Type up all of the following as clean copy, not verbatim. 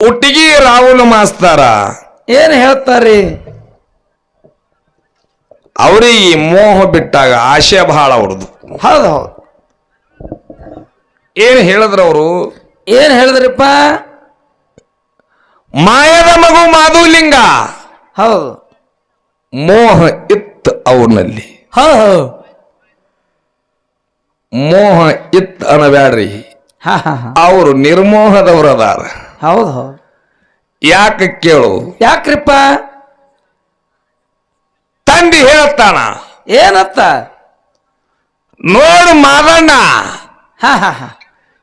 ಉಟ್ಟಿಗಿ ರಾಹುಲ್ ಮಾಸ್ತಾರ ಏನ್ ಹೇಳ್ತಾರಿ? ಅವ್ರಿಗೆ ಮೋಹ ಬಿಟ್ಟಾಗ ಆಶೆ ಬಹಳ ಅವ್ರದ್ದು. ಹೌದು ಹೌದು. ಏನ್ ಹೇಳಿದ್ರ ಅವರು? ಏನ್ ಹೇಳಿದ್ರಿಪ್ಪ? ಮಾಯದ ಮಗು ಮಾಧುಲಿಂಗ ಹೌದು. ಮೋಹ ಇತ್ತು ಅವ್ರಲ್ಲಿ. ಹೌದು. ಮೋಹ ಇತ್ ಅನ್ನಬ್ಯಾಡ್ರಿ, ಹಾ ಹಾ ಹಾ. ಅವರು ನಿರ್ಮೋಹದವ್ರದಾರ. ಹೌದು ಹೌದು. ಯಾಕೆ ಕೇಳು? ಯಾಕ್ರಿಪ್ಪ? ತಂದಿ ಹೇಳ್ತಾನ, ಏನತ್ತ? ನೋಡು ಮಾದಣ್ಣ, ಹಾ ಹಾ ಹಾ.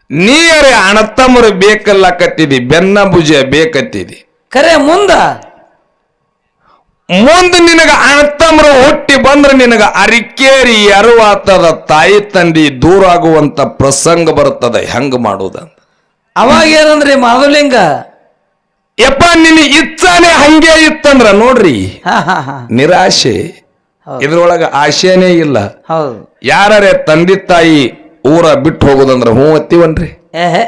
ನೀರೇ ಅಣತಮ್ಮರು ಬೇಕಲ್ಲಕತ್ತಿದಿ, ಬೆನ್ನ ಭುಜ ಬೇಕತ್ತಿದಿ. ಕರೆ ಮುಂದ ನಿನಗ ಅಣತಮ್ಮರು ಹುಟ್ಟಿ ಬಂದ್ರೆ ನಿನಗ ಅರಿಕೇರಿ ಅರುವಾತದ ತಾಯಿ ತಂದಿ ದೂರ ಆಗುವಂತ ಪ್ರಸಂಗ ಬರುತ್ತದೆ. ಹೆಂಗ ಮಾಡುವುದಂತ ಅವಾಗ ಏನಂದ್ರಿ ಮಾಧುಲಿಂಗ? ಯಪ್ಪ ನಿನ್ನ ಇಚ್ಛಾನೆ ಹಂಗೆ ಇತ್ತಂದ್ರ ನೋಡ್ರಿ, ಹಾ ಹಾ ಹಾ. ನಿರಾಶೆ. ಇದ್ರೊಳಗ ಆಶೆನೇ ಇಲ್ಲ. ಹೌದು. ಯಾರೇ ತಂದೆ ತಾಯಿ ಊರ ಬಿಟ್ಟು ಹೋಗುದಂದ್ರ ಹ್ಞೂ ಅತ್ತೀವನ್ರಿ, ಏಹೆ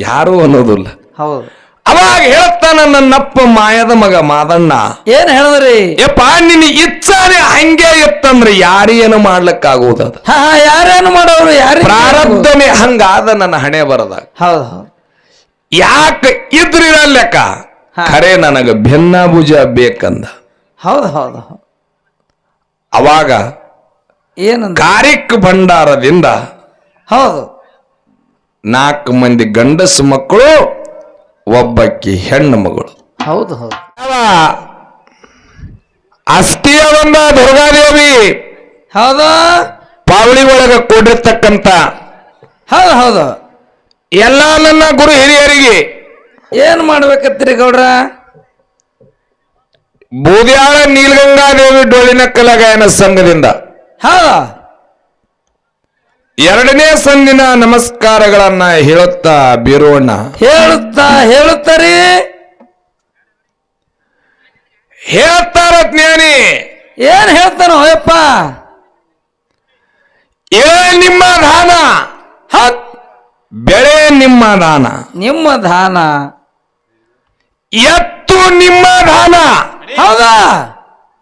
ಯಾರು ಅನ್ನೋದಿಲ್ಲ. ಹೌದು. ಅವಾಗ ಹೇಳ್ತಾನ ನನ್ನಪ್ಪ ಮಾಯದ ಮಗ ಮಾದಣ್ಣ, ಏನ್ ಹೇಳಿದ್ರಿ? ಯಪ್ಪ ನಿನ್ನ ಇಚ್ಛಾನೆ ಹಂಗೆ ಇತ್ತಂದ್ರ ಯಾರೇನು ಮಾಡ್ಲಿಕ್ಕಾಗುವುದ? ಹಾ ಹಾ. ಯಾರೇನು ಮಾಡೋರು? ಯಾರು? ಪ್ರಾರಬ್ಧನೆ ಹಂಗಾದ ನನ್ನ ಹಣೆ ಬರದಾಗ. ಹೌದು ಹೌದು. ಯಾಕೆ ಇದ್ರಿರಲ್ಲಕ್ಕ, ಖರೆ ನನಗ ಭಿನ್ನಾಭುಜ ಬೇಕಂದ. ಹೌದು ಹೌದು ಹೌದು. ಅವಾಗ ಏನಂದ? ಕಾರಿಕ್ ಭಂಡಾರದಿಂದ ಹೌದು. 4 ಮಂದಿ ಗಂಡಸು ಮಕ್ಕಳು, ಒಬ್ಬಕ್ಕಿ ಹೆಣ್ಣು ಮಗಳು. ಹೌದು ಹೌದು. ಅಷ್ಟಿಯ ಬಂದ ದುರ್ಗಾದೇವಿ ಹೌದು. ಪಾವಳಿ ಒಳಗ ಕೂಡಿರ್ತಕ್ಕಂತ ಹೌದು ಹೌದು. ಎಲ್ಲ ನನ್ನ ಗುರು ಹಿರಿಯರಿಗೆ ಏನ್ ಮಾಡ್ಬೇಕತ್ತೀರಿ ಗೌಡ್ರ? ಬೂದ್ಯಾಳ ನೀಲಗಂಗಾದೇವಿ ಡೊಳ್ಳಿನ ಕಲಾಗಾಯನ ಸಂಘದಿಂದ ಹೌದು. 2ನೇ ಸಂದಿನ ನಮಸ್ಕಾರಗಳನ್ನ ಹೇಳುತ್ತಾ ಬೀರೋಣ. ಹೇಳುತ್ತಾರಿ. ಹೇಳ್ತಾರ ಜ್ಞಾನಿ. ಏನ್ ಹೇಳ್ತಾನ ಹೋಯಪ್ಪ? ನಿಮ್ಮ ದಾನ, ಬೆಳೆ ನಿಮ್ಮ ದಾನ, ನಿಮ್ಮ ದಾನ, ಎತ್ತು ನಿಮ್ಮ ದಾನ, ಹೌದಾ?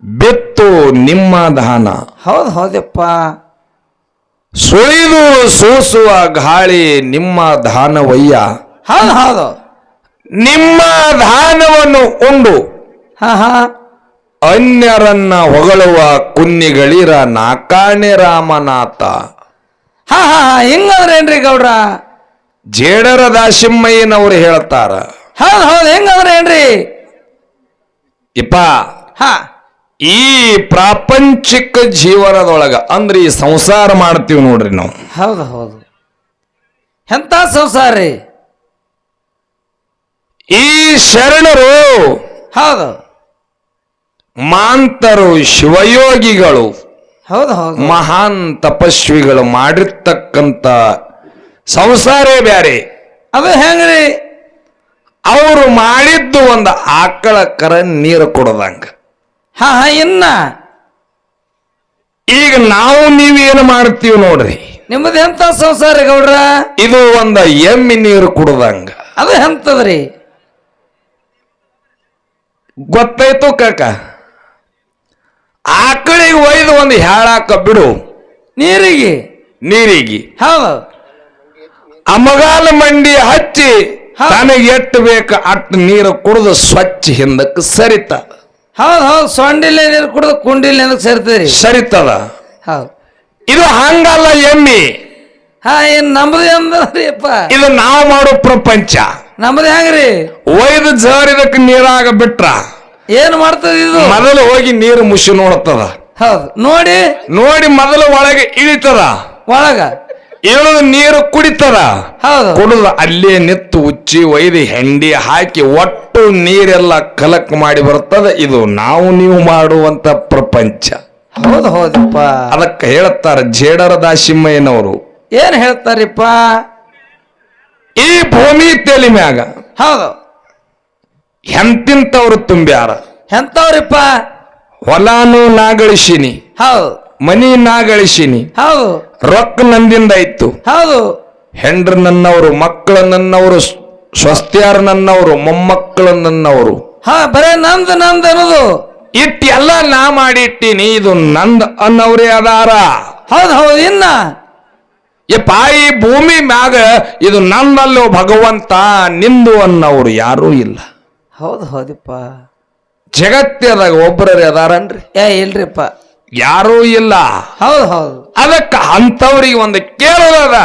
ಬೆತ್ತು ನಿಮ್ಮ ದಾನ, ಹೌದು ಹೌದಪ್ಪ. ಸುಳಿದು ಸೂಸುವ ಗಾಳಿ ನಿಮ್ಮ ದಾನವಯ್ಯ. ಹೌದು ಹೌದು. ನಿಮ್ಮ ದಾನವನ್ನು ಉಂಡು ಹಾ ಹಾ. ಅನ್ಯರನ್ನ ಹೊಗಳುವ ಕುನ್ನಿಗಳಿರ ನಾಕಾಣೆ ರಾಮನಾಥ. ಹಾ ಹಾ ಹಾ. ಹಿಂಗಂದ್ರೇನ್ರಿ ಗೌಡ್ರ? ಜೇಡರ ದಾಸಿಮ್ಮಯ್ಯನವರು ಹೇಳ್ತಾರ. ಹೌದು ಹೌದು. ಹೆಂಗಂದ್ರೇನ್ರಿ? ಇಪ್ಪ, ಹಾ, ಈ ಪ್ರಾಪಂಚಿಕ ಜೀವನದೊಳಗ ಅಂದ್ರೆ ಈ ಸಂಸಾರ ಮಾಡ್ತೀವಿ ನೋಡ್ರಿ ನಾವು. ಹೌದು ಹೌದು. ಎಂತ ಸಂಸಾರಿ? ಈ ಶರಣರು, ಹೌದು ಮಾಂತರು, ಶಿವಯೋಗಿಗಳು, ಹೌದು ಹೌದು. ಮಹಾನ್ ತಪಸ್ವಿಗಳು ಮಾಡಿರ್ತಕ್ಕಂಥ ಸಂಸಾರೇ ಬ್ಯಾರೆ. ಅದು ಹೆಂಗ್ರಿ? ಅವರು ಮಾಡಿದ್ದು ಒಂದು ಆಕಳ ಕರ ನೀರು ಕೊಡದಂಗ. ಹಾ ಹಾ. ಇನ್ನ ಈಗ ನಾವು ನೀವೇನು ಮಾಡ್ತೀವಿ ನೋಡ್ರಿ, ನಿಮ್ಮದು ಎಂತ ಸಂಸಾರ ಗೌಡ್ರ? ಇದು ಒಂದು ಎಮ್ಮಿ ನೀರು ಕುಡದಂಗ. ಅದು ಎಂತದ್ರಿ? ಗೊತ್ತಾಯ್ತು ಕಾಕ? ಆಕಳಿಗೆ ಒಯ್ದು ಒಂದು ಹೇಳಾಕ ಬಿಡು ನೀರಿಗೆ, ಹೌದು. ಅಮಗಾಲ ಮಂಡಿ ಹಚ್ಚಿ ತನಗೆ ಎಟ್ಟು ಬೇಕು ಅಟ್ಟು ನೀರು ಕುಡಿದು ಸ್ವಚ್ಛ ಹಿಂದಕ್ಕೆ ಸರಿತ. ಹೌದು ಹೌದು. ಸೊಂಡಿಲ್ಲ ನೀರು ಕುಡಿದು ಕುಂಡಿಲ್ಲ ಏನಕ್ಕೆ ಸೇರ್ತದ್ರಿ? ಸರಿತದ. ಹೌದು. ಇದು ಹಂಗಲ್ಲ ಎಮ್ಮಿ. ಹಾ. ಏನ್ ನಮ್ದು ಎಂದ್ರಿ ಅಪ್ಪ? ಇದು ನಾವು ಮಾಡೋ ಪ್ರಪಂಚ. ನಮ್ದು ಹೆಂಗ್ರಿ? ಒಯ್ದು ಜಾರಿದಕ್ಕೆ ನೀರಾಗ ಬಿಟ್ರ ಏನ್ ಮಾಡ್ತದ ಇದು? ಮೊದಲು ಹೋಗಿ ನೀರು ಮುಸಿ ನೋಡ್ತದ. ಹೌದು. ನೋಡಿ ಮೊದಲು ಒಳಗೆ ಇಳಿತದ, ಒಳಗ ಇಳಿದು ನೀರು ಕುಡಿತದ. ಹೌದು. ಕುಡಿದು ಅಲ್ಲೇ ನಿತ್ತು ಉಚ್ಚಿ ಒಯ್ದು ಹೆಂಡಿ ಹಾಕಿ ಒಟ್ಟು ನೀರೆಲ್ಲ ಕಲಕ್ ಮಾಡಿ ಬರ್ತದ. ಇದು ನಾವು ನೀವು ಮಾಡುವಂತ ಪ್ರಪಂಚ. ಹೌದು ಹೌದಪ್ಪ. ಅದಕ್ಕೆ ಹೇಳ್ತಾರ ಜೇಡರ ದಾಸಿಮ್ಮಯ್ಯನವರು. ಏನ್ ಹೇಳ್ತಾರಿಪ್ಪ? ಈ ಭೂಮಿ ತೆಲಿ ಮ್ಯಾಗ ಹೌದು ಎಂತಿಂತವ್ರು ತುಂಬ್ಯಾರ. ಎಂತವ್ರಿಪ್ಪ? ಹೊಲಾನು ನಾ ಗಳಿಸಿನಿ, ಹೌದು ಮನಿ ನಾ ಗಳಿಸಿನಿ, ಹೌದು ರೊಕ್ಕ ನಂದಿಂದ ಇತ್ತು, ಹೌದು. ಹೆಂಡ್ರ ನನ್ನವರು, ಮಕ್ಕಳ ನನ್ನವರು, ಸ್ವಸ್ತ್ಯಾರ ನನ್ನವರು, ಮೊಮ್ಮಕ್ಕಳು ನನ್ನವರು. ಹಾ ಬರೇ ನಂದ್ ಅನ್ನೋದು. ಇಟ್ಟೆಲ್ಲ ನಾ ಮಾಡಿಟ್ಟೀನಿ, ಇದು ನಂದ್ ಅನ್ನವ್ರೇ ಅದಾರ. ಹೌದ್ ಹೌದು. ಇನ್ನ ಯಪ್ಪ ಈ ಭೂಮಿ ಮ್ಯಾಗ ಇದು ನನ್ನಲ್ಲೋ ಭಗವಂತ, ನಿಂದು ಅನ್ನವ್ರು ಯಾರೂ ಇಲ್ಲ. ಹೌದು ಹೌದಪ್ಪ. ಜಗತ್ತದಾಗ ಒಬ್ಬರೇ ಅದಾರನ್ರಿ? ಇಲ್ರಿಪ್ಪ, ಯಾರೂ ಇಲ್ಲ. ಹೌದು ಹೌದು. ಅದಕ್ಕ ಅಂತವ್ರಿಗೆ ಒಂದು ಕೇಳೋದ.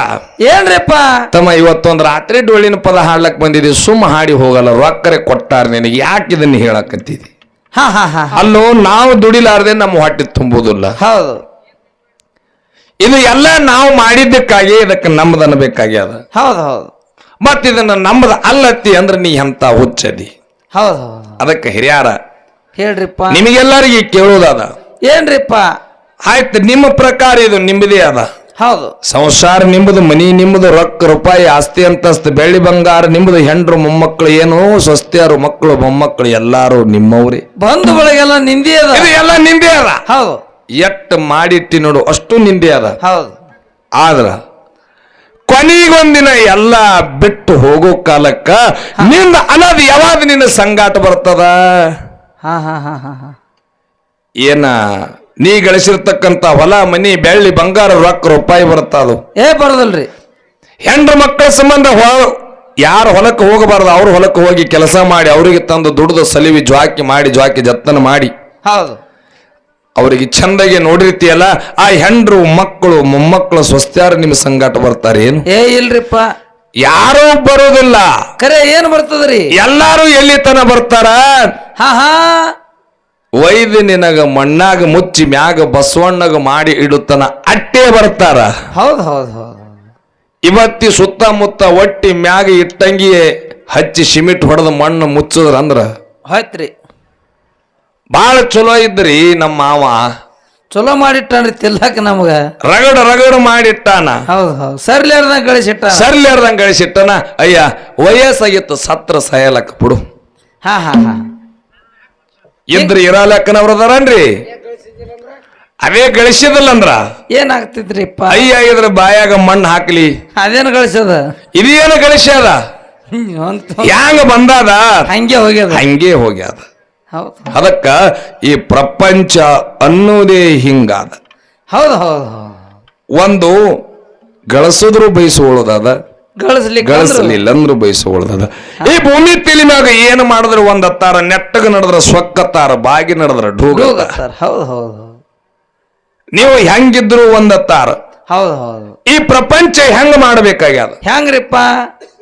ಏನ್ರಿಪ್ಪ? ತಮ್ಮ ಇವತ್ತೊಂದು ರಾತ್ರಿ ಡೊಳ್ಳಿನ ಪದ ಹಾಡ್ಲಕ್ ಬಂದಿದ್ದೀವಿ, ಸುಮ್ಮ ಹಾಡಿ ಹೋಗಲ್ಲ, ರೊಕ್ಕರೆ ಕೊಟ್ಟಾರ ನಿನಗೆ, ಯಾಕೆ ಇದನ್ನ ಹೇಳಕತ್ತಿದಿ? ಹಾ ಹಾ ಹಾ. ಅಲ್ಲೋ ನಾವು ದುಡಿಲಾರ್ದೆ ನಮ್ಮ ಹೊಟ್ಟೆ ತುಂಬುದಿಲ್ಲ. ಹೌದು. ಇದು ಎಲ್ಲ ನಾವು ಮಾಡಿದ್ದಕ್ಕಾಗಿ ಇದಕ್ಕೆ ನಮ್ಮದು ಅನ್ನಬೇಕಾಗ್ಯದ. ಹೌದು ಹೌದು. ಮತ್ ಇದನ್ನ ನಮ್ಮದ ಅಲ್ಲತ್ತಿ ಅಂದ್ರೆ ನೀ ಎಂತ ಹುಚ್ಚದಿ. ಹೌದು ಹೌದು. ಅದಕ್ಕೆ ಹಿರಿಯಾರ ಹೇಳ್ರಿಪ್ಪ, ನಿಮಗೆಲ್ಲರಿಗೆ ಕೇಳುವುದಾದ. ಏನ್ರಿಪ್ಪ? ಆಯ್ತು, ನಿಮ್ಮ ಪ್ರಕಾರ ಇದು ನಿಮ್ಮದೇ ಅದ. ಹೌದು. ಸಂಸಾರ ನಿಮ್ಮದು, ಮನಿ ನಿಮ್ಮದು, ರೊಕ್ಕ ರೂಪಾಯಿ ಆಸ್ತಿ ಅಂತಸ್ತು ಬೆಳ್ಳಿ ಬಂಗಾರ ನಿಮ್ಮದು, ಹೆಂಡ್ರು ಮೊಮ್ಮಕ್ಕಳು ಏನು ಸ್ವಸ್ತ್ಯಾರು ಮಕ್ಕಳು ಮೊಮ್ಮಕ್ಕಳು ಎಲ್ಲಾರು ನಿಮ್ಮವ್ರಿ. ಬಂಧುಗಳಿಗೆಲ್ಲ ನಿಂದಿ ಅದ. ಇದು ಎಲ್ಲ ನಿಂದೆ ಅದ. ಹೌದು. ಎಟ್ಟು ಮಾಡಿಟ್ಟಿ ನೋಡು ಅಷ್ಟು ನಿಂದೆ ಅದ. ಹೌದು. ಆದ್ರ ಕೊನೆಗೊಂದಿನ ಎಲ್ಲ ಬಿಟ್ಟು ಹೋಗೋ ಕಾಲಕ್ಕ ನಿಂದ ಅನ್ನೋದು ಯಾವಾಗ ನಿನ್ನ ಸಂಗಾಟ ಬರ್ತದ? ಹಾ ಹಾ ಹಾ ಹಾ ಹಾ. ಏನ ನೀ ಗಳಿಸಿರ್ತಕ್ಕಂತ ಹೊಲ ಮನಿ ಬೆಳ್ಳಿ ಬಂಗಾರ ರೊಕ್ಕ ರೂಪಾಯಿ ಬರುತ್ತದು. ಬರೋದಲ್ರಿ. ಹೆಂಡ್ರ ಮಕ್ಕಳ ಸಂಬಂಧ ಯಾರು ಹೊಲಕ್ಕೆ ಹೋಗಬಾರ್ದು, ಅವ್ರ ಹೊಲಕ್ಕೆ ಹೋಗಿ ಕೆಲಸ ಮಾಡಿ ಅವರಿಗೆ ತಂದು ದುಡ್ದು ಸಲಿವಿ ಜ್ವಾಕಿ ಜತ್ತನ ಮಾಡಿ ಹೌದು ಅವರಿಗೆ ಚಂದಾಗಿ ನೋಡಿರ್ತೀಯಲ್ಲ, ಆ ಹೆಂಡ್ರು ಮಕ್ಕಳು ಮೊಮ್ಮಕ್ಕಳು ಸ್ವಸ್ತ್ಯಾರ ನಿಮ್ಮ ಸಂಗಾಟ ಬರ್ತಾರೆ ಏನು? ಇಲ್ರಿಪ್ಪ, ಯಾರೂ ಬರೋದಿಲ್ಲ. ಕರೆ ಏನ್ ಬರ್ತದ್ರಿ? ಎಲ್ಲಾರು ಎಲ್ಲಿ ತನ ಬರ್ತಾರ? ಹಾ ಹಾ. ಒಯ್ದು ನಿನಗ ಮಣ್ಣಾಗ ಮುಚ್ಚಿ ಮ್ಯಾಗ ಬಸವಣ್ಣಗ ಮಾಡಿ ಇಡುತ್ತನ ಅಟ್ಟೆ ಬರ್ತಾರ. ಹೌದು ಹೌದು ಹೌದು. ಇವತ್ತಿ ಸುತ್ತಮುತ್ತ ಒಟ್ಟಿ ಮ್ಯಾಗ ಇಟ್ಟಂಗಿ ಹಚ್ಚಿ ಸಿಮೆಂಟ್ ಹೊಡೆದ ಮಣ್ಣು ಮುಚ್ಚದ್ರ ಅಂದ್ರ ಹೋಯ್ತ್ರಿ. ಬಾಳ ಚಲೋ ಇದ್ರಿ. ನಮ್ಮ ಮಾವ ಚಲೋ ಮಾಡಿಟ್ಟಾನ್ರಿ, ತಿಲ್ಲಕ ನಮಗ ರಗಡ ಮಾಡಿಟ್ಟಾನ. ಹೌದು ಹೌದು. ಸರ್ಲಿಯಾರ್ದಂಗ ಗಳಿಸಿಟ್ಟ. ಸರ್ಲಿಯಾರ್ದಂಗ ಗಳಿಸಿಟ್ಟನ. ಅಯ್ಯ ವಯಸ್ಸಾಗಿತ್ತು, ಸತ್ರ ಸಾಯಲಕ್ಕ ಬಿಡು. ಹಾ ಹಾ ಹಾ. ಇದ್ರ ಇರಲಕ್ಕನವ್ರದಾರನ್ರಿ, ಅವೇ ಗಳಿಸಿದಲ್ಲ ಅಂದ್ರ ಏನಾಗ್ತಿದ್ರಿಪ್ಪ? ಅಯ್ಯ ಇದ್ರ ಬಾಯಾಗ ಮಣ್ಣು ಹಾಕ್ಲಿ, ಅದೇನು ಗಳಿಸದ? ಇದೇನು ಗಳಿಸ್ಯಾದ? ಹ್ಯಾಂಗ ಬಂದಾದ ಹಂಗೆ ಹೋಗ್ಯಾದ. ಹೌದು. ಅದಕ್ಕ ಈ ಪ್ರಪಂಚ ಅನ್ನೋದೇ ಹಿಂಗಾದ. ಹೌದು ಹೌದು ಹೌದು. ಒಂದು ಗಳಿಸಿದ್ರು ಬಯಸುವುದಾದ, ಗಳಿಸಲಿಲ್ಲ ಅಂದ್ರು ಬಯಸುವುದಾದ. ಈ ಭೂಮಿ ತಿಳಿ ಮ್ಯಾಗ ಏನು ಮಾಡಿದ್ರೆ ಒಂದತ್ತಾರ, ನೆಟ್ಟಗ ನಡೆದ್ರ ಸೊಕ್ಕತ್ತಾರ, ಬಾಗಿ ನಡೆದ್ರ ಢೂಗತ್ತಾರ. ಹೌದು ಹೌದು. ನೀವು ಹೆಂಗಿದ್ರು ಒಂದತ್ತಾರ. ಹೌದು ಹೌದು. ಈ ಪ್ರಪಂಚ ಹೆಂಗ ಮಾಡ್ಬೇಕಾಗ್ಯದ? ಹೆಂಗ್ರಿಪ್ಪ?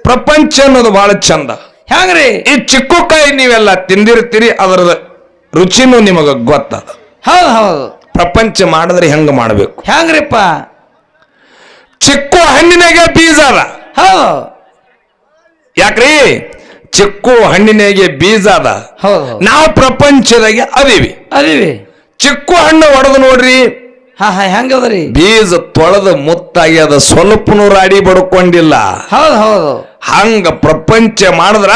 ಪ್ರಪಂಚ ಅನ್ನೋದು ಬಹಳ ಚಂದ. ಹೆಂಗ್ರಿ? ಈ ಚಿಕ್ಕಕಾಯಿ ನೀವೆಲ್ಲ ತಿಂದಿರ್ತೀರಿ, ಅದರ ರುಚಿನೂ ನಿಮಗ ಗೊತ್ತದ. ಹೌದು ಹೌದು. ಪ್ರಪಂಚ ಮಾಡಿದ್ರೆ ಹೆಂಗ ಮಾಡ್ಬೇಕು? ಹೆಂಗ್ರಿಪ್ಪ? ಚಿಕ್ಕು ಹಣ್ಣಿನಾಗೆ ಬೀಜ ಅದ. ಹೌದು. ಯಾಕ್ರಿ? ಚಿಕ್ಕು ಹಣ್ಣಿನಾಗೆ ಬೀಜ ಅದ. ಹೌದು. ನಾವು ಪ್ರಪಂಚದಾಗೆ ಅದೀವಿ. ಚಿಕ್ಕು ಹಣ್ಣು ಹೊಡೆದು ನೋಡ್ರಿ, ಹಾ ಹಾ. ಹೆಂಗದ್ರಿ? ಬೀಜ ತೊಳೆದ ಮುತ್ತಾಗ್ಯದ, ಸ್ವಲ್ಪನೂ ರಾಡಿ ಬಡ್ಕೊಂಡಿಲ್ಲ. ಹೌದು ಹೌದು. ಹಂಗ ಪ್ರಪಂಚ ಮಾಡಿದ್ರ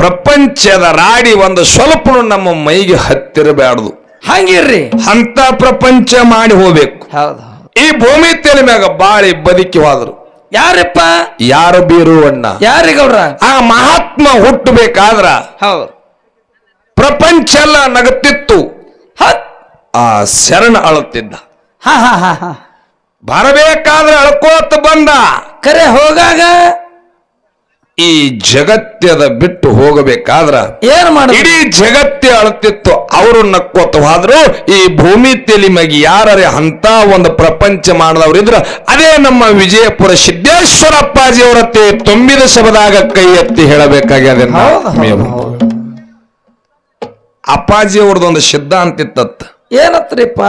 ಪ್ರಪಂಚದ ರಾಡಿ ಒಂದು ಸ್ವಲ್ಪನು ನಮ್ಮ ಮೈಗೆ ಹತ್ತಿರಬ್ಯಾಡ್ದು. ಹಂಗಿರ್ರಿ. ಅಂತ ಪ್ರಪಂಚ ಮಾಡಿ ಹೋಗ್ಬೇಕು. ಹೌದು. ಈ ಭೂಮಿ ತೆಲೆ ಮ್ಯಾಗ ಬಾಳಿ ಬದುಕಿ ಹೋದ್ರು ಯಾರಪ್ಪ? ಯಾರು ಬೀರುವಣ್ಣ. ಯಾರಿಗೌಡ್ರ? ಆ ಮಹಾತ್ಮ ಹುಟ್ಟಬೇಕಾದ್ರ ಹೌದು ಪ್ರಪಂಚ ಎಲ್ಲ ನಗುತ್ತಿತ್ತು, ಆ ಶರಣ ಅಳುತ್ತಿದ್ದ. ಹಾ ಹಾ ಹಾ ಹಾ. ಬರಬೇಕಾದ್ರೆ ಅಳ್ಕೋತ ಬಂದ. ಕರೆ ಹೋಗಾಗ ಈ ಜಗತ್ಯದ ಬಿಟ್ಟು ಹೋಗಬೇಕಾದ್ರ ಏನ್ ಮಾಡ? ಇಡೀ ಜಗತ್ತೇ ಅಳುತ್ತಿತ್ತು, ಅವರು ನಕ್ಕೋತ ಹೋದ್ರು. ಈ ಭೂಮಿ ತೆಲಿ ಮ್ಯಾಗಿ ಯಾರೇ ಅಂತ ಒಂದು ಪ್ರಪಂಚ ಮಾಡಿದವ್ರು ಇದ್ರ ಅದೇ ನಮ್ಮ ವಿಜಯಪುರ ಸಿದ್ದೇಶ್ವರ ಅಪ್ಪಾಜಿ ಅವರತ್ತೆ ತುಂಬಿದ ಶಬದಾಗ ಕೈ ಎತ್ತಿ ಹೇಳಬೇಕಾಗ್ಯದ. ಅಪ್ಪಾಜಿ ಅವ್ರದೊಂದು ಸಿದ್ಧಾಂತ ಇತ್ತತ್ತ. ಏನತ್ರಿಪ್ಪ?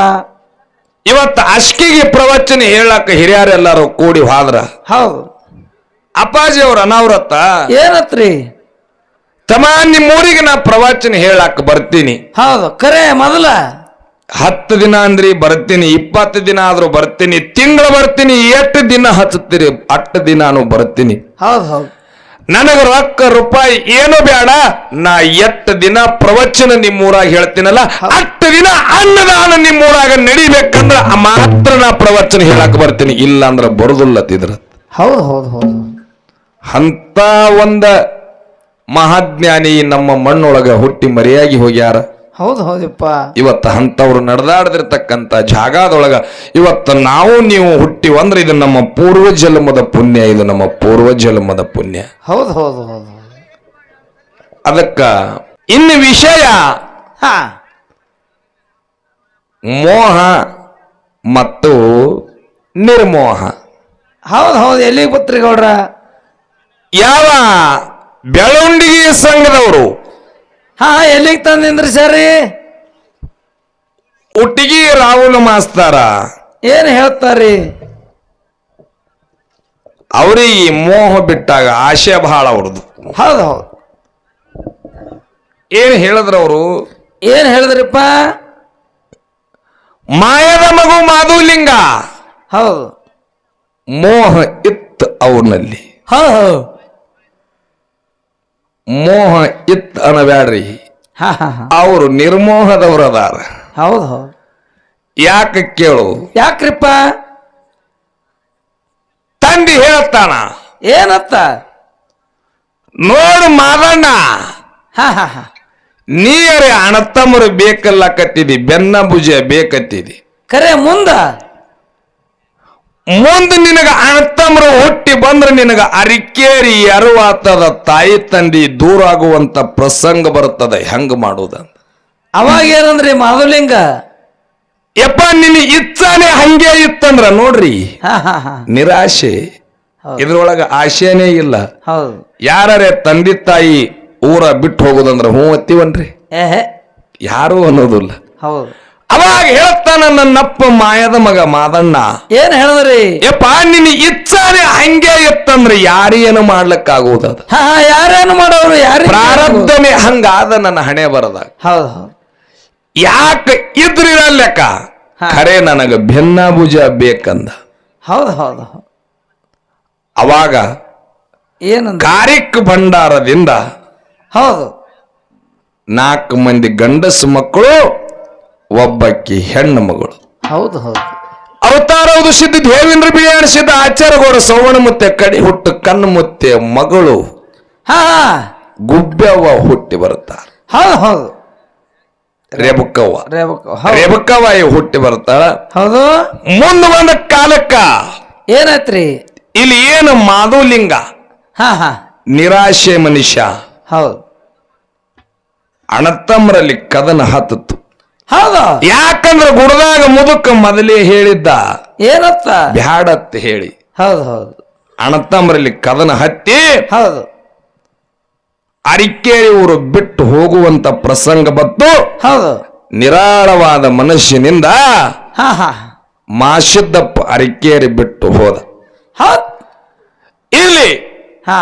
ಇವತ್ತು ಅಷ್ಟಿಗೆ ಪ್ರವಚನ ಹೇಳಕ್ಕ ಹಿರಿಯರೆಲ್ಲರೂ ಕೂಡಿ ಹೋದ್ರ. ಹೌದು. ಅಪ್ಪಾಜಿ ಅವ್ರ ಅನಾವೃತ್ತ ಏನತ್ರಿ? ತಮ್ಮ ನಿಮ್ಮೂರಿಗೆ ನಾ ಪ್ರವಚನ ಹೇಳಕ್ ಬರ್ತೀನಿ. ಹೌದು ಕರೆ. ಮೊದಲ 10 ದಿನ ಅಂದ್ರಿ ಬರ್ತೀನಿ, 20 ದಿನ ಆದ್ರೂ ಬರ್ತೀನಿ, ತಿಂಗಳ ಬರ್ತೀನಿ, 8 ದಿನ ಹಚ್ಚುತ್ತೀರಿ 8 ದಿನಾನು ಬರ್ತೀನಿ. ಹೌದು ಹೌದು. ನನಗ ರೊಕ್ಕ ರೂಪಾಯಿ ಏನು ಬೇಡ, ನಾ 8 ದಿನ ಪ್ರವಚನ ನಿಮ್ಮೂರಾಗ ಹೇಳ್ತೀನಲ್ಲ, 8 ದಿನ ಅನ್ನದಾನ ನಿಮ್ಮೂರಾಗ ನಡಿಬೇಕಂದ್ರ ಮಾತ್ರ ನಾ ಪ್ರವಚನ ಹೇಳಕ್ ಬರ್ತೀನಿ, ಇಲ್ಲ ಅಂದ್ರ ಬರುದಿಲ್ಲ ತಿದ್ರ. ಹೌದು ಹೌದು ಹೌದು. ಅಂತ ಒಂದ ಮಹಾಜ್ಞಾನಿ ನಮ್ಮ ಮಣ್ಣೊಳಗ ಹುಟ್ಟಿ ಮರೆಯಾಗಿ ಹೋಗ್ಯಾರ. ಹೌದು ಹೌದಪ್ಪ. ಇವತ್ತ ಅಂತವ್ರು ನಡೆದಾಡದಿರ್ತಕ್ಕಂಥ ಜಾಗದೊಳಗ ಇವತ್ತ ನಾವು ನೀವು ಹುಟ್ಟಿವಂದ್ರೆ ಇದು ನಮ್ಮ ಪೂರ್ವ ಜನ್ಮದ ಪುಣ್ಯ. ಇದು ನಮ್ಮ ಪೂರ್ವ ಜನ್ಮದ ಪುಣ್ಯ. ಹೌದು ಹೌದು ಹೌದು. ಅದಕ್ಕ ಇನ್ನು ವಿಷಯ ಹಾ ಮೋಹ ಮತ್ತು ನಿರ್ಮೋಹ. ಹೌದು ಹೌದು. ಎಲ್ಲಿಗೆ ಬತ್ರಿ ಗೌಡ್ರ? ಯಾವ ಬೆಳವಣಿಗೆ ಸಂಘದವರು ಹಾ ಎಲ್ಲಿಗೆ ತಂದಿಂದ್ರಿ ಸರಿ? ಒಟ್ಟಿಗೆ ರಾಹುಲ್ ಮಾಸ್ತಾರ ಏನ್ ಹೇಳ್ತಾರಿ? ಅವ್ರಿಗೆ ಮೋಹ ಬಿಟ್ಟಾಗ ಆಶೆ ಬಹಳ ಅವ್ರದ್ದು. ಹೌದು ಹೌದು. ಏನ್ ಹೇಳಿದ್ರ ಅವರು? ಏನ್ ಹೇಳಿದ್ರಿಪ್ಪ? ಮಾಯದ ಮಗು ಮಾಧುಲಿಂಗ. ಹೌದು. ಮೋಹ ಇತ್ತು ಅವನಲ್ಲಿ. ಹೌದು ಹೌದು. ಮೋಹ ಇತ್ ಅನ್ನಬ್ಯಾಡ್ರಿ, ಹಾ ಹಾ ಹಾ. ಅವರು ನಿರ್ಮೋಹದವ್ರ ಅದಾರ. ಹೌದು ಹೌದು. ಯಾಕೆ ಕೇಳು? ಯಾಕ್ರಿಪ್ಪ? ತಂದಿ ಹೇಳ್ತಾನ, ಏನತ್ತ? ನೋಡು ಮಾದಣ್ಣ, ಹಾ ಹಾ ಹಾ. ನೀರೇ ಅಣತಮ್ಮರು ಬೇಕಲ್ಲಕತ್ತಿದಿ, ಬೆನ್ನ ಭುಜ ಬೇಕತ್ತಿದಿ. ಕರೆ ಮುಂದ ಮುಂದೆ ನಿನಗ ಅಣತಮ್ಮರು ಹುಟ್ಟಿ ಬಂದ್ರೆ ನಿನಗ ಅರಿಕೇರಿ ಅರುವಾತದ ತಾಯಿ ತಂದಿ ದೂರ ಆಗುವಂತ ಪ್ರಸಂಗ ಬರುತ್ತದೆ. ಹೆಂಗ ಮಾಡುವುದಂತ ಅವಾಗ ಏನಂದ್ರಿ ಮಾಧುಲಿಂಗ? ಯಪ್ಪ ನಿನ್ನ ಇಚ್ಛಾನೆ ಹಂಗೆ ಇತ್ತಂದ್ರ ನೋಡ್ರಿ, ಹಾ ಹಾ ಹಾ. ನಿರಾಶೆ. ಹೌದು. ಇದ್ರೊಳಗ ಆಶೆನೇ ಇಲ್ಲ. ಹೌದು. ಯಾರೇ ತಂದೆ ತಾಯಿ ಊರ ಬಿಟ್ಟು ಹೋಗುದಂದ್ರ ಹ್ಞೂ ಅತ್ತೀವನ್ರಿ, ಏಹೆ ಯಾರು ಅನ್ನೋದಿಲ್ಲ. ಹೌದು. ಅವಾಗ ಹೇಳ್ತಾನ ನನ್ನಪ್ಪ ಮಾಯದ ಮಗ ಮಾದಣ್ಣ, ಏನ್ ಹೇಳಿದ್ರಿ? ಯಪ್ಪ ನಿನ್ನ ಇಚ್ಛಾನೆ ಹಂಗೆ ಇತ್ತಂದ್ರೆ ಯಾರೇನು ಮಾಡ್ಲಿಕ್ಕಾಗುವುದ? ಹಾ ಹಾ. ಯಾರೇನು ಮಾಡೋರು? ಯಾರು? ಪ್ರಾರಬ್ಧನೇ ಹಂಗಾದ ನನ್ನ ಹಣೆ ಬರದಾಗ. ಹೌದು ಹೌದು. ಯಾಕೆ ಇದ್ರಿರಲ್ಲೆಕ್ಕ ಹಾ. ಖರೆ ನನಗ ಭಿನ್ನಾಭುಜ ಬೇಕಂದ. ಹೌದು ಹೌದು ಹೌದು. ಅವಾಗ ಏನಂದ? ಕಾರಿಕ್ ಭಂಡಾರದಿಂದ ಹೌದು. 4 ಮಂದಿ ಗಂಡಸು ಮಕ್ಕಳು, ಒಬ್ಬಕ್ಕಿ ಹೆಣ್ಣು ಮಗಳು. ಹೌದು ಹೌದು. ಅವತಾರವುದು ಸಿದ್ಧ ದೇವೇಂದ್ರ ಬಿಳಿಯಾಣ ಸಿದ್ಧ ಆಚಾರಗೌಡ ಸವಣ ಮುತ್ತೆ ಕಡಿ ಹುಟ್ಟು ಕಣ್ಣು ಮುತ್ತೆ ಮಗಳು ಹಾ ಹಾ. ಗುಬ್ಬವ್ವ ಹುಟ್ಟಿ ಬರುತ್ತಾರ. ಹೌದು ಹೌದು. ರೇಬಕ್ಕವ್ವ ಹೌದು ರೇಬಕ್ಕವ್ವ ಹುಟ್ಟಿ ಬರ್ತಾಳ. ಹೌದು. ಮುಂದೆ ಬಂದ ಕಾಲಕ್ಕ ಏನಾಯ್ತ್ರಿ? ಇಲ್ಲಿ ಏನು ಮಾಧುಲಿಂಗ ಹಾ ಹಾ. ನಿರಾಶೆ ಮನುಷ್ಯ. ಹೌದು. ಅಣತಮ್ಮರಲ್ಲಿ ಕದನ ಹತ್ತಿತ್ತು. ಹೌದು. ಯಾಕಂದ್ರೆ ಗುಡದಾಗ ಮುದುಕ ಮೊದಲೇ ಹೇಳಿದ್ದ ಏನತ್ತ? ಬ್ಯಾಡತ್ ಹೇಳಿ. ಹೌದು ಹೌದು. ಅಣತಮ್ಮರಲ್ಲಿ ಕದನ ಹತ್ತಿ ಹೌದು. ಅರಿಕೇರಿ ಊರು ಬಿಟ್ಟು ಹೋಗುವಂತ ಪ್ರಸಂಗ ಬಂತು. ಹೌದು. ನಿರಾಳವಾದ ಮನುಷ್ಯನಿಂದ ಹಾ ಹಾ. ಮಾಸಿದ್ದಪ್ಪ ಅರಿಕೇರಿ ಬಿಟ್ಟು ಹೋದ. ಹೌದು. ಇಲ್ಲಿ ಹಾ.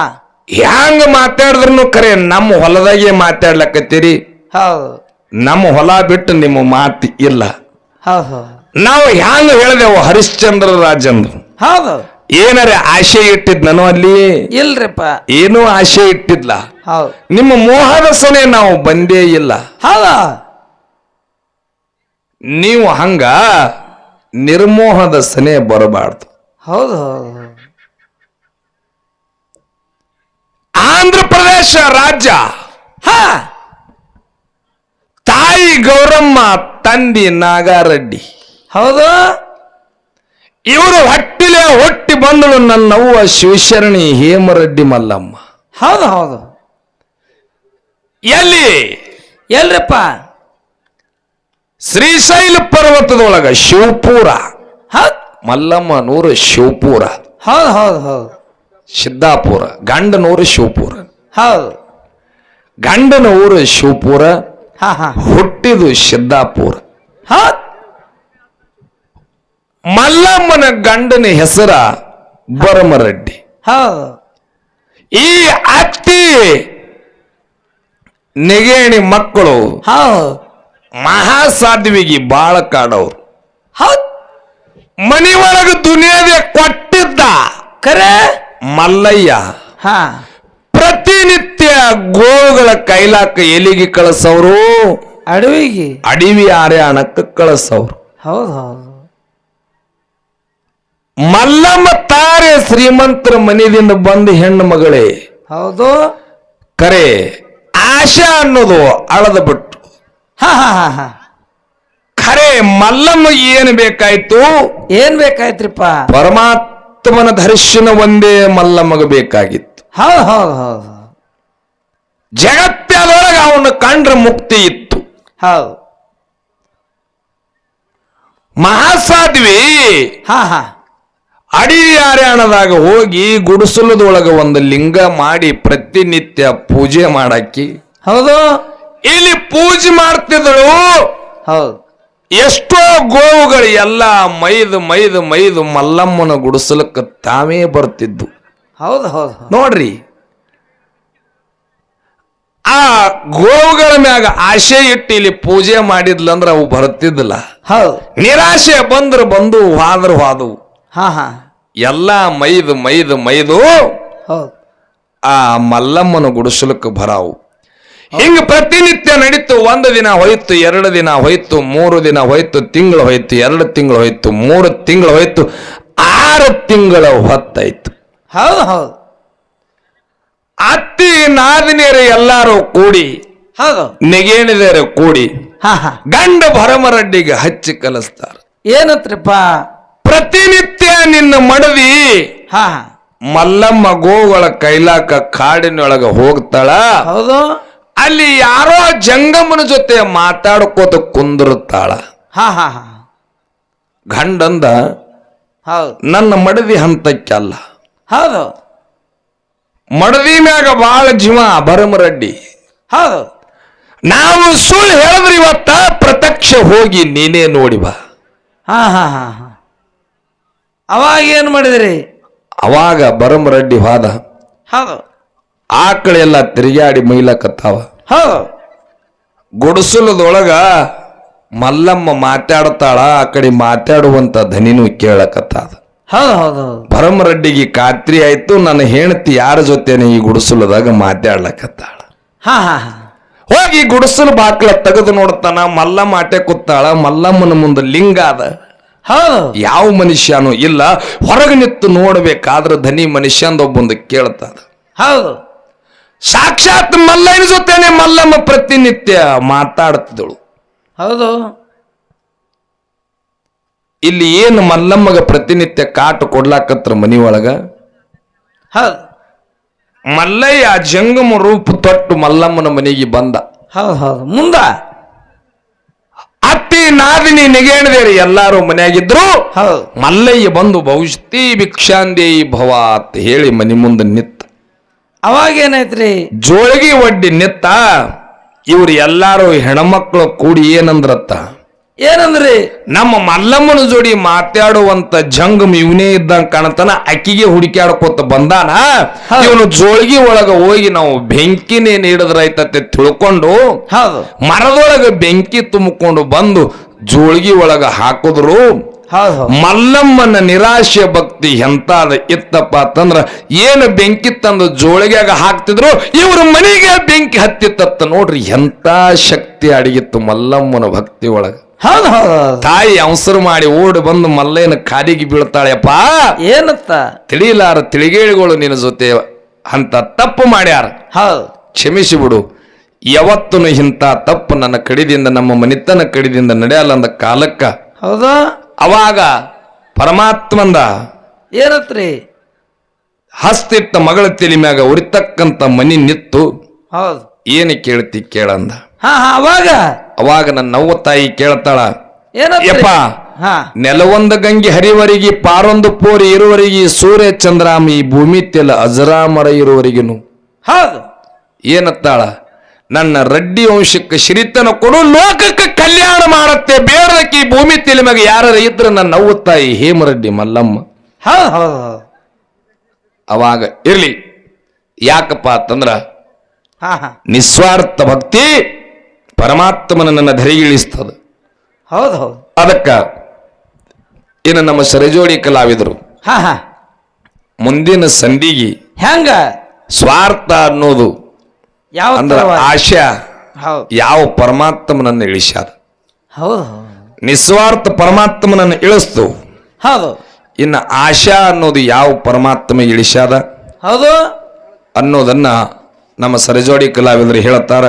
ಹ್ಯಾಂಗ ಮಾತಾಡಿದ್ರು ಖರೆ ನಮ್ಮ ಹೊಲದಾಗೆ ಮಾತಾಡ್ಲಕತ್ತೀರಿ. ಹೌದು. ನಮ್ಮ ಹೊಲ ಬಿಟ್ಟು ನಿಮ್ಮ ಮಾತು ಇಲ್ಲ. ಹೌದು. ನಾವು ಹ್ಯಾಂಗ ಹೇಳಿದೆವು ಹರಿಶ್ಚಂದ್ರ ರಾಜಂದ್ರು. ಹೌದು. ಏನಾರೆ ಆಶೆ ಇಟ್ಟಿದ್ನೋ ಅಲ್ಲಿ? ಇಲ್ರಿಪ್ಪ. ಏನೂ ಆಶೆ ಇಟ್ಟಿದ್ಲ. ಹೌದು. ನಿಮ್ಮ ಮೋಹದ ಸನೆ ನಾವು ಬಂದೇ ಇಲ್ಲ. ಹೌದಾ? ನೀವು ಹಂಗ ನಿರ್ಮೋಹದ ಸನೆ ಬರಬಾರ್ದು. ಹೌದು ಹೌದು. ಆಂಧ್ರ ಪ್ರದೇಶ ರಾಜ್ಯ, ಹಾ. ತಾಯಿ ಗೌರಮ್ಮ, ತಂದಿ ನಾಗಾರೆಡ್ಡಿ. ಹೌದು. ಇವರು ಹೊಟ್ಟಿಲೆ ಹೊಟ್ಟಿ ಬಂದಳು ನನ್ನವ್ವ ಶಿವಶರಣಿ ಹೇಮರೆಡ್ಡಿ ಮಲ್ಲಮ್ಮ. ಹೌದು ಹೌದು. ಎಲ್ಲಿ? ಎಲ್ರಿಪ್ಪ? ಶ್ರೀಶೈಲ ಪರ್ವತದೊಳಗ ಶಿವಪುರ. ಹೌದು. ಮಲ್ಲಮ್ಮನೂರು ಶಿವಪುರ, ಹೌದು ಹೌದು ಹೌದು. ಸಿದ್ದಾಪುರ. ಗಂಡನೂರು ಶಿವಪುರ. ಹೌದು. ಗಂಡನ ಊರು ಶಿವಪುರ, ಹಾ ಹಾ. ಹುಟ್ಟಿದು ಸಿದ್ದಾಪುರ. ಹೌದು. ಮಲ್ಲಮ್ಮನ ಗಂಡನ ಹೆಸರ ಬರಮರೆಡ್ಡಿ. ಹೌದು. ಈ ಅತ್ತಿ ನೆಗೇಣಿ ಮಕ್ಕಳು ಹೌದು. ಮಹಾಸಾಧ್ವಿಗೆ ಬಾಳ ಕಾಡವ್ರು. ಹೌದು. ಮನಿ ಒಳಗ ದುನಿಯಾದೆ ಕೊಟ್ಟಿದ್ದ ಕರೆ ಮಲ್ಲಯ್ಯ ಹಾ. ಪ್ರತಿನಿತ್ಯ ಗೋಗಳ ಕೈಲಾಕ ಎಲಿಗೆ ಕಳಿಸವ್ರು, ಅಡವಿಗೆ ಅಡಿವಿ ಆರ್ಯಾಣಕ್ಕೆ ಕಳಿಸವ್ರು. ಹೌದು ಹೌದು. ಮಲ್ಲಮ್ಮ ತಾರೆ ಶ್ರೀಮಂತರ ಮನೆಯಿಂದ ಬಂದ ಹೆಣ್ಣು ಮಗಳೇ. ಹೌದು. ಕರೆ ಆಶಾ ಅನ್ನೋದು ಅಳದ ಬಿಟ್ಟು ಹಾ ಹಾ ಹಾ ಹಾ ಖರೆ ಮಲ್ಲಮ್ಮ ಏನು ಬೇಕಾಯ್ತು? ಏನ್ ಬೇಕಾಯ್ತ್ರಿಪ್ಪ? ಪರಮಾತ್ಮನ ದರ್ಶನ ಒಂದೇ ಮಲ್ಲಮ್ಮಗ ಬೇಕಾಗಿತ್ತು. ಹೌದು ಹೌದು ಹೌದು ಜಗತ್ತದೊಳಗೆ ಅವನು ಕಂಡ್ರ ಮುಕ್ತಿ ಇತ್ತು. ಹೌದು ಮಹಾಸಾಧ್ವಿ ಹಾ ಹಾ ಅಡಿಯಾರ್ಯಾಣದಾಗ ಹೋಗಿ ಗುಡಿಸಲದೊಳಗ ಒಂದು ಲಿಂಗ ಮಾಡಿ ಪ್ರತಿನಿತ್ಯ ಪೂಜೆ ಮಾಡಾಕಿ ಹೌದು ಇಲ್ಲಿ ಪೂಜೆ ಮಾಡ್ತಿದ್ದಳು. ಹೌದು ಎಷ್ಟೋ ಗೋವುಗಳು ಎಲ್ಲ ಮೈದು ಮಲ್ಲಮ್ಮನ ಗುಡಿಸಲಕ್ಕೆ ತಾವೇ ಬರ್ತಿದ್ದು. ಹೌದು ಹೌದು ನೋಡ್ರಿ, ಆ ಗೋವುಗಳ ಮ್ಯಾಗ ಆಶೆ ಇಟ್ಟು ಇಲ್ಲಿ ಪೂಜೆ ಮಾಡಿದ್ಲಂದ್ರ ಅವು ಬರ್ತಿದ್ದಿಲ್ಲ. ಹೌದು ನಿರಾಶೆ ಬಂದು ಹೋದವು. ಹಾ ಹಾ ಎಲ್ಲ ಮೈದು ಹೌದು ಆ ಮಲ್ಲಮ್ಮನ ಗುಡಿಸಲಕ್ಕೆ ಬರಾವು. ಹಿಂಗ ಪ್ರತಿನಿತ್ಯ ನಡೀತು. 1 ದಿನ ಹೋಯ್ತು, 2 ದಿನ ಹೋಯ್ತು, 3 ದಿನ ಹೋಯ್ತು, ತಿಂಗಳು ಹೋಯ್ತು, 2 ತಿಂಗಳು ಹೋಯ್ತು, 3 ತಿಂಗಳು ಹೋಯ್ತು, 6 ತಿಂಗಳ ಹೊತ್ತಾಯ್ತು. ಹೌದು ಹೌದು ಅತ್ತಿ ನಾದಿನಿಯರು ಎಲ್ಲಾರು ಕೂಡಿ, ಹೌದು ನೆಗೇಣಿದರು ಕೂಡಿ ಹಾ ಹಾ ಗಂಡ ಭರಮರಡ್ಡಿಗೆ ಹಚ್ಚಿ ಕಲಿಸ್ತಾರ. ಏನತ್ರಿಪ್ಪ? ಪ್ರತಿನಿತ್ಯ ನಿನ್ನ ಮಡದಿ ಹಾ ಹಾ ಮಲ್ಲಮ್ಮ ಗೋಗಳ ಕೈಲಾಕ ಕಾಡಿನೊಳಗ ಹೋಗ್ತಾಳ. ಹೌದು ಅಲ್ಲಿ ಯಾರೋ ಜಂಗಮನ ಜೊತೆ ಮಾತಾಡ್ಕೋತ ಕುಂದಿರುತ್ತಾಳ. ಹಾ ಹಾ ಹಾ ಗಂಡಂದ ಹೌದು ನನ್ನ ಮಡದಿ ಹಂತಕ್ಕಲ್ಲ, ಹೌದು ಮಡದಿ ಮ್ಯಾಗ ಬಾಳ ಜೀವ ಭರಮರಡ್ಡಿ. ಹೌದು ನಾವು ಸುಳ್ಳು ಹೇಳಿದ್ರಿ ಇವತ್ತ ಪ್ರತ್ಯಕ್ಷ ಹೋಗಿ ನೀನೇ ನೋಡಿ ಬಾ. ಹಾ ಹಾ ಹಾ ಹಾ ಅವಾಗ ಏನ್ ಮಾಡಿದ್ರಿ? ಅವಾಗ ಭರಮರಡ್ಡಿ ಹೋದ. ಹೌದು ಆಕಳೆಲ್ಲ ತಿರುಗಾಡಿ ಮೈಲಕತ್ತಾವ. ಹೌದು ಗುಡಿಸಲದೊಳಗ ಮಲ್ಲಮ್ಮ ಮಾತಾಡ್ತಾಳ. ಆ ಕಡೆ ಮಾತಾಡುವಂತ ಧನಿನೂ ಕೇಳಕತ್ತಾದ. ಹೌದು ಹೌದು ಹೌದು ಭರಮರಡ್ಡಿಗೆ ಖಾತ್ರಿ ಆಯ್ತು, ನನ್ನ ಹೆಂಡತಿ ಯಾರ ಜೊತೆನೆ ಈ ಗುಡಿಸಲದಾಗ ಮಾತಾಡ್ಲಕತ್ತಾಳ. ಹಾ ಹಾ ಹಾ ಹೋಗಿ ಗುಡಿಸಲು ಬಾಕ್ಲ ತೆಗೆದು ನೋಡ್ತಾನ. ಮಲ್ಲಮ್ಮ ಆಟೆ ಕೂತಾಳ. ಮಲ್ಲಮ್ಮನ ಮುಂದೆ ಲಿಂಗ ಅದ. ಹೌದು ಯಾವ ಮನುಷ್ಯನೂ ಇಲ್ಲ. ಹೊರಗೆ ನಿಂತು ನೋಡ್ಬೇಕಾದ್ರ ಧನಿ ಮನುಷ್ಯಂದೊಬ್ಬಂದು ಕೇಳ್ತಾದ. ಹೌದು ಸಾಕ್ಷಾತ್ ಮಲ್ಲಯ್ಯನ ಜೊತೆನೆ ಮಲ್ಲಮ್ಮ ಪ್ರತಿನಿತ್ಯ ಮಾತಾಡ್ತಿದ್ದಳು. ಹೌದು ಇಲ್ಲಿ ಏನು ಮಲ್ಲಮ್ಮಗ ಪ್ರತಿನಿತ್ಯ ಕಾಟು ಕೊಡ್ಲಾಕತ್ರ ಮನಿ ಒಳಗ. ಹೌದು ಮಲ್ಲಯ್ಯ ಜಂಗಮ ರೂಪ ತೊಟ್ಟು ಮಲ್ಲಮ್ಮನ ಮನೆಗೆ ಬಂದ. ಹೌದು ಹೌದು ಮುಂದ ಅತ್ತಿ ನಾದಿನಿ ನಿಗೇಣದೇರಿ ಎಲ್ಲಾರು ಮನೆಯಾಗಿದ್ರು. ಹೌದು ಮಲ್ಲಯ್ಯ ಬಂದು ಭವಿಷ್ಯತಿ ಭಿಕ್ಷಾಂದೇಯಿ ಭವ ಅಂತ ಹೇಳಿ ಮನಿ ಮುಂದೆ ನಿತ್ತ. ಅವಾಗ ಏನಾಯ್ತ್ರಿ? ಜೋಳಿಗೆ ಒಡ್ಡಿ ನಿತ್ತ. ಇವ್ರು ಎಲ್ಲಾರು ಹೆಣ್ಮಕ್ಳು ಕೂಡಿ ಏನಂದ್ರತ್ತ, ಏನಂದ್ರಿ? ನಮ್ಮ ಮಲ್ಲಮ್ಮನ ಜೋಡಿ ಮಾತಾಡುವಂತ ಜಂಗಮ್ ಇವನೇ ಇದ್ದಂಗ ಕಾಣತಾನ, ಅಕ್ಕಿಗೆ ಹುಡುಕ್ಯಾಡ್ಕೋತ ಬಂದಾನ. ಇವನು ಜೋಳಿಗೆ ಒಳಗ ಹೋಗಿ ನಾವು ಬೆಂಕಿನೇ ನೀಡಿದ್ರೈತತೆ ತಿಳ್ಕೊಂಡು ಹೌದು ಮರದೊಳಗ ಬೆಂಕಿ ತುಂಬಿಕೊಂಡು ಬಂದು ಜೋಳಿಗೆ ಒಳಗ ಹಾಕಿದ್ರು. ಹೌದು ಮಲ್ಲಮ್ಮನ ನಿರಾಶೆ ಭಕ್ತಿ ಎಂತಾದ ಇತ್ತಪ್ಪ ಅಂತಂದ್ರ ಏನು ಬೆಂಕಿ ತಂದು ಜೋಳಿಗೆಗ ಹಾಕ್ತಿದ್ರು, ಇವ್ರ ಮನೆಗೆ ಬೆಂಕಿ ಹತ್ತಿತ್ತ. ನೋಡ್ರಿ ಎಂತ ಶಕ್ತಿ ಅಡಗಿತ್ತು ಮಲ್ಲಮ್ಮನ ಭಕ್ತಿ ಒಳಗ. ಹೌದು ಹೌದು ತಾಯಿ ಅವಸರ ಮಾಡಿ ಓಡಿ ಬಂದು ಮಲ್ಲಯ್ಯನ ಕಾಲಿಗೆ ಬೀಳ್ತಾಳೆಪ್ಪ. ಏನತ್ತ? ತಿಳಿಲಾರ ತಿಳಿಗೇಳಿಗಳು ನಿನ್ನ ಜೊತೆ ಅಂತ ತಪ್ಪು ಮಾಡ್ಯಾರ, ಹೌದು ಕ್ಷಮಿಸಿ ಬಿಡು. ಯಾವತ್ತೂ ಇಂಥ ತಪ್ಪು ನನ್ನ ಕಡಿದಿಂದ ನಮ್ಮ ಮನಿತನ ಕಡಿದಿಂದ ನಡೆಯಲ್ಲ ಅಂದ ಕಾಲಕ್ಕ ಹೌದು ಅವಾಗ ಪರಮಾತ್ಮಂದ ಏನತ್ರಿ? ಹಸ್ತಿಟ್ಟ ಮಗಳ ತಲೆ ಮ್ಯಾಗ ಉರಿತಕ್ಕಂತ ಮನಿ ನಿತ್ತು. ಹೌದು ಏನು ಕೇಳ್ತಿ ಕೇಳಂದ. ಹಾ ಹಾ ಅವಾಗ ನನ್ನ ನವ್ವ ತಾಯಿ ಕೇಳ್ತಾಳ, ಏನತ್ರಿ? ಯಪ್ಪ ಹಾ ನೆಲವೊಂದು ಗಂಗೆ ಹರಿವರಿಗೆ ಪಾರೊಂದು ಪೋರಿ ಇರುವರಿಗೆ ಸೂರ್ಯ ಚಂದ್ರಾಮ ಈ ಭೂಮಿ ತೆಲ ಅಜರಾಮರ ಇರುವರಿಗಿನು. ಹೌದು ಏನತ್ತಾಳ, ನನ್ನ ರೆಡ್ಡಿ ವಂಶಕ್ಕೆ ಶ್ರೀತನ ಕೊಡು, ಲೋಕಕ್ಕೆ ಕಲ್ಯಾಣ ಮಾಡತ್ತೆ, ಬೇಡದಕ್ಕೆ ಈ ಭೂಮಿ ತೆಲೆ ಮ್ಯಾಗ ಯಾರ ಇದ್ರ ನನ್ನ ನವ್ವ ತಾಯಿ ಹೇಮರೆಡ್ಡಿ ಮಲ್ಲಮ್ಮ. ಹೌದು ಹೌದು ಹೌದು ಅವಾಗ ಇರ್ಲಿ, ಯಾಕಪ್ಪ ಅಂತಂದ್ರ ಹಾ ಹಾ ನಿಸ್ವಾರ್ಥ ಭಕ್ತಿ ಪರಮಾತ್ಮನ ನನ್ನ ಧರಿಗಿಳಿಸ್ತದ. ಹೌದು ಹೌದು ಅದಕ್ಕ ಇನ್ನು ನಮ್ಮ ಸರಜೋಡಿ ಕಲಾವಿದರು ಹಾ ಹಾ ಮುಂದಿನ ಸಂಧಿಗೆ ಹೆಂಗ ಸ್ವಾರ್ಥ ಅನ್ನೋದು ಯಾವ ಅಂದ್ರ ಆಶಾ ಹೌದು ಯಾವ ಪರಮಾತ್ಮನನ್ನು ಇಳಿಸ್ಯಾದ. ಹೌದು ನಿಸ್ವಾರ್ಥ ಪರಮಾತ್ಮನನ್ನು ಇಳಿಸ್ತು. ಹೌದು ಇನ್ನು ಆಶಾ ಅನ್ನೋದು ಯಾವ ಪರಮಾತ್ಮ ಇಳಿಸ್ಯಾದ ಹೌದು ಅನ್ನೋದನ್ನ ನಮ್ಮ ಸರಜೋಡಿ ಕಲಾವಿದರು ಹೇಳುತ್ತಾರ